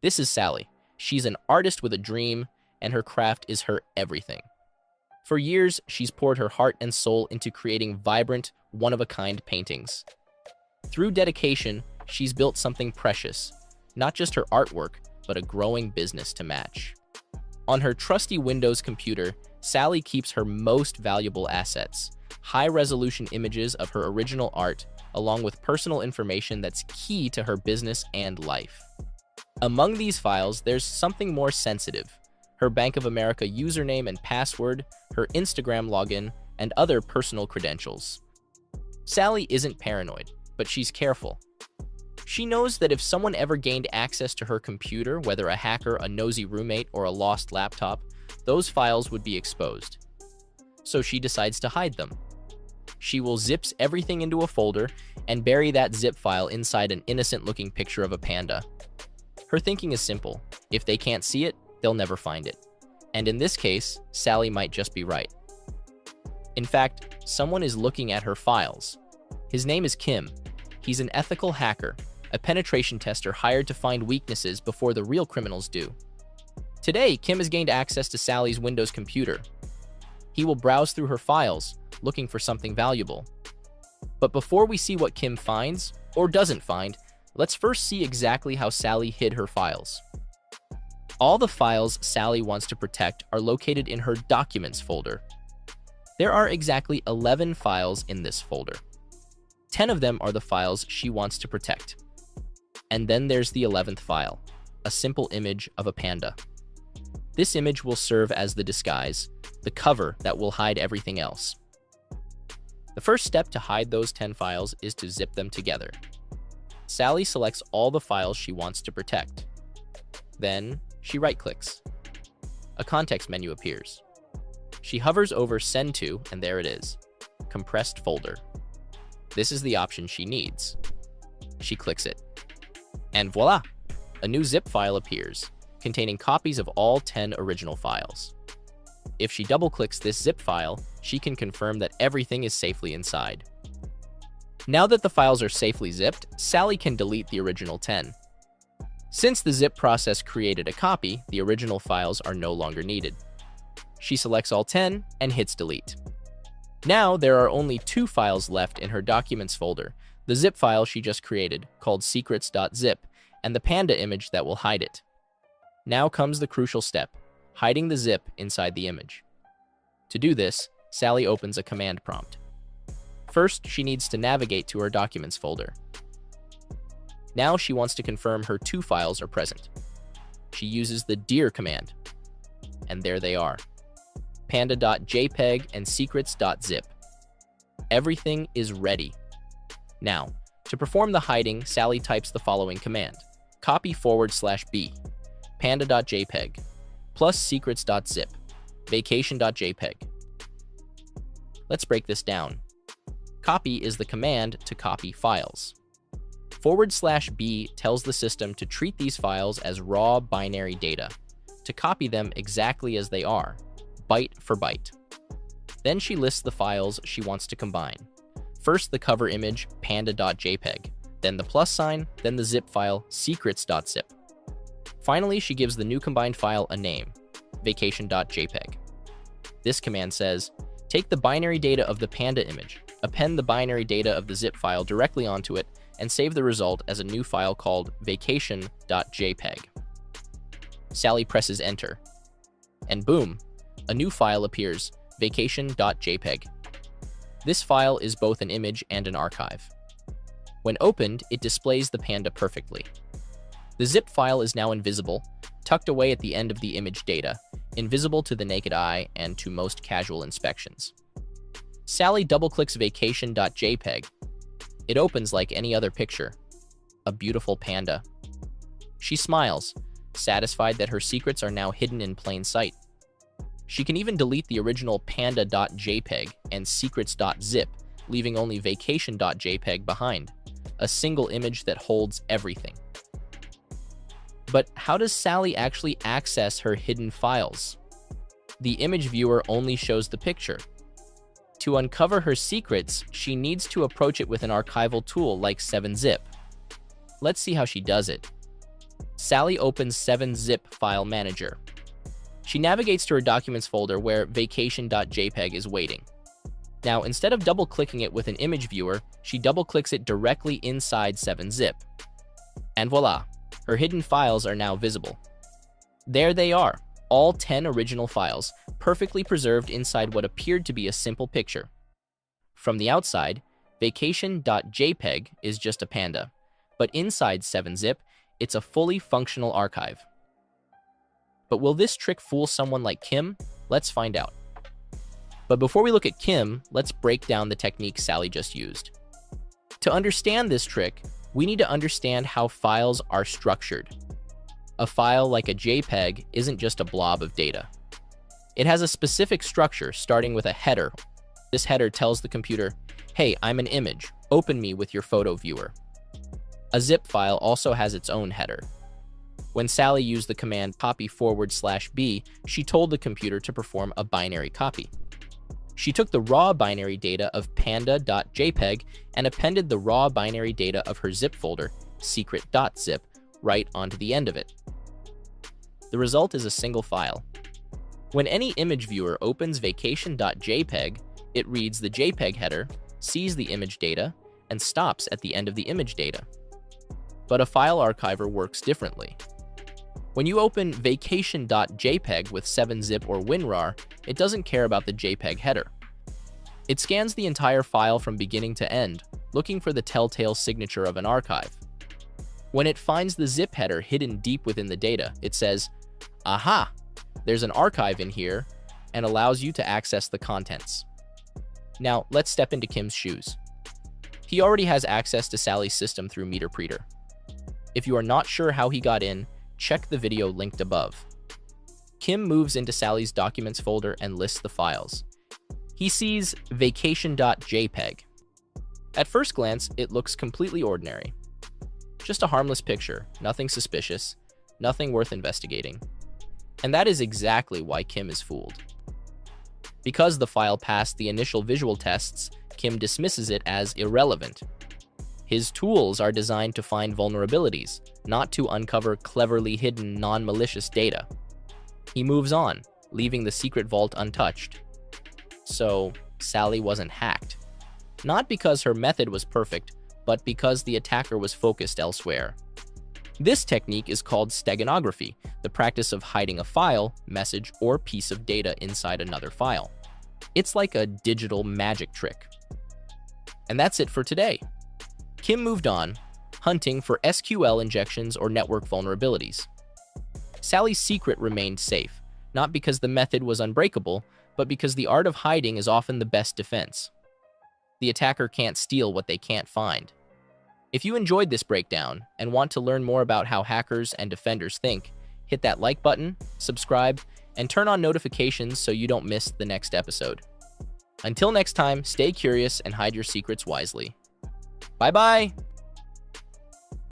This is Sally. She's an artist with a dream, and her craft is her everything. For years, she's poured her heart and soul into creating vibrant, one-of-a-kind paintings. Through dedication, she's built something precious, not just her artwork, but a growing business to match. On her trusty Windows computer, Sally keeps her most valuable assets, high-resolution images of her original art, along with personal information that's key to her business and life. Among these files, there's something more sensitive: her Bank of America username and password, her Instagram login, and other personal credentials. Sally isn't paranoid, but she's careful. She knows that if someone ever gained access to her computer, whether a hacker, a nosy roommate, or a lost laptop, those files would be exposed. So she decides to hide them. She will zip everything into a folder and bury that zip file inside an innocent-looking picture of a panda. Her thinking is simple: if they can't see it, they'll never find it. And in this case, Sally might just be right. In fact, someone is looking at her files. His name is Kim. He's an ethical hacker, a penetration tester hired to find weaknesses before the real criminals do. Today, Kim has gained access to Sally's Windows computer. He will browse through her files, looking for something valuable. But before we see what Kim finds, or doesn't find, let's first see exactly how Sally hid her files. All the files Sally wants to protect are located in her Documents folder. There are exactly 11 files in this folder. 10 of them are the files she wants to protect. And then there's the 11th file, a simple image of a panda. This image will serve as the disguise, the cover that will hide everything else. The first step to hide those 10 files is to zip them together. Sally selects all the files she wants to protect. Then, she right-clicks. A context menu appears. She hovers over Send To, and there it is, Compressed Folder. This is the option she needs. She clicks it. And voila! A new zip file appears, containing copies of all 10 original files. If she double-clicks this zip file, she can confirm that everything is safely inside. Now that the files are safely zipped, Sally can delete the original 10. Since the zip process created a copy, the original files are no longer needed. She selects all 10 and hits delete. Now there are only 2 files left in her Documents folder: the zip file she just created, called secrets.zip, and the panda image that will hide it. Now comes the crucial step: hiding the zip inside the image. To do this, Sally opens a command prompt. First, she needs to navigate to her Documents folder. Now she wants to confirm her 2 files are present. She uses the dir command. And there they are: panda.jpg and secrets.zip. Everything is ready. Now, to perform the hiding, Sally types the following command: copy/b, panda.jpg, plus secrets.zip, vacation.jpg. Let's break this down. Copy is the command to copy files. /b tells the system to treat these files as raw binary data, to copy them exactly as they are, byte for byte. Then she lists the files she wants to combine. First the cover image, panda.jpg, then the plus sign, then the zip file, secrets.zip. Finally, she gives the new combined file a name, vacation.jpg. This command says, take the binary data of the panda image, append the binary data of the zip file directly onto it, and save the result as a new file called vacation.jpg. Sally presses enter, and boom, a new file appears, vacation.jpg. This file is both an image and an archive. When opened, it displays the panda perfectly. The zip file is now invisible, tucked away at the end of the image data, invisible to the naked eye and to most casual inspections. Sally double-clicks vacation.jpg. It opens like any other picture, a beautiful panda. She smiles, satisfied that her secrets are now hidden in plain sight. She can even delete the original panda.jpg and secrets.zip, leaving only vacation.jpg behind, a single image that holds everything. But how does Sally actually access her hidden files? The image viewer only shows the picture. To uncover her secrets, she needs to approach it with an archival tool like 7-zip. Let's see how she does it. Sally opens 7-zip file manager. She navigates to her documents folder where vacation.jpg is waiting. Now, instead of double-clicking it with an image viewer, she double-clicks it directly inside 7-zip. And voila, her hidden files are now visible. There they are, all 10 original files, perfectly preserved inside what appeared to be a simple picture. From the outside, vacation.jpg is just a panda, but inside 7-zip, it's a fully functional archive. But will this trick fool someone like Kim? Let's find out. But before we look at Kim, let's break down the technique Sally just used. To understand this trick, we need to understand how files are structured. A file like a JPEG isn't just a blob of data. It has a specific structure starting with a header. This header tells the computer, hey, I'm an image, open me with your photo viewer. A zip file also has its own header. When Sally used the command copy/b, she told the computer to perform a binary copy. She took the raw binary data of panda.jpg and appended the raw binary data of her zip folder, secret.zip, right onto the end of it. The result is a single file. When any image viewer opens vacation.jpg, it reads the JPEG header, sees the image data, and stops at the end of the image data. But a file archiver works differently. When you open vacation.jpg with 7-zip or WinRAR, it doesn't care about the JPEG header. It scans the entire file from beginning to end, looking for the telltale signature of an archive. When it finds the zip header hidden deep within the data, it says, aha, there's an archive in here, and allows you to access the contents. Now, let's step into Kim's shoes. He already has access to Sally's system through MeterPreter. If you are not sure how he got in, check the video linked above. Kim moves into Sally's documents folder and lists the files. He sees vacation.jpg. At first glance, it looks completely ordinary. Just a harmless picture, nothing suspicious, nothing worth investigating. And that is exactly why Kim is fooled. Because the file passed the initial visual tests, Kim dismisses it as irrelevant. His tools are designed to find vulnerabilities, not to uncover cleverly hidden non-malicious data. He moves on, leaving the secret vault untouched. So, Sally wasn't hacked. Not because her method was perfect, but because the attacker was focused elsewhere. This technique is called steganography, the practice of hiding a file, message, or piece of data inside another file. It's like a digital magic trick. And that's it for today. Kim moved on, hunting for SQL injections or network vulnerabilities. Sally's secret remained safe, not because the method was unbreakable, but because the art of hiding is often the best defense. The attacker can't steal what they can't find. If you enjoyed this breakdown and want to learn more about how hackers and defenders think, hit that like button, subscribe, and turn on notifications so you don't miss the next episode. Until next time, stay curious and hide your secrets wisely. Bye-bye!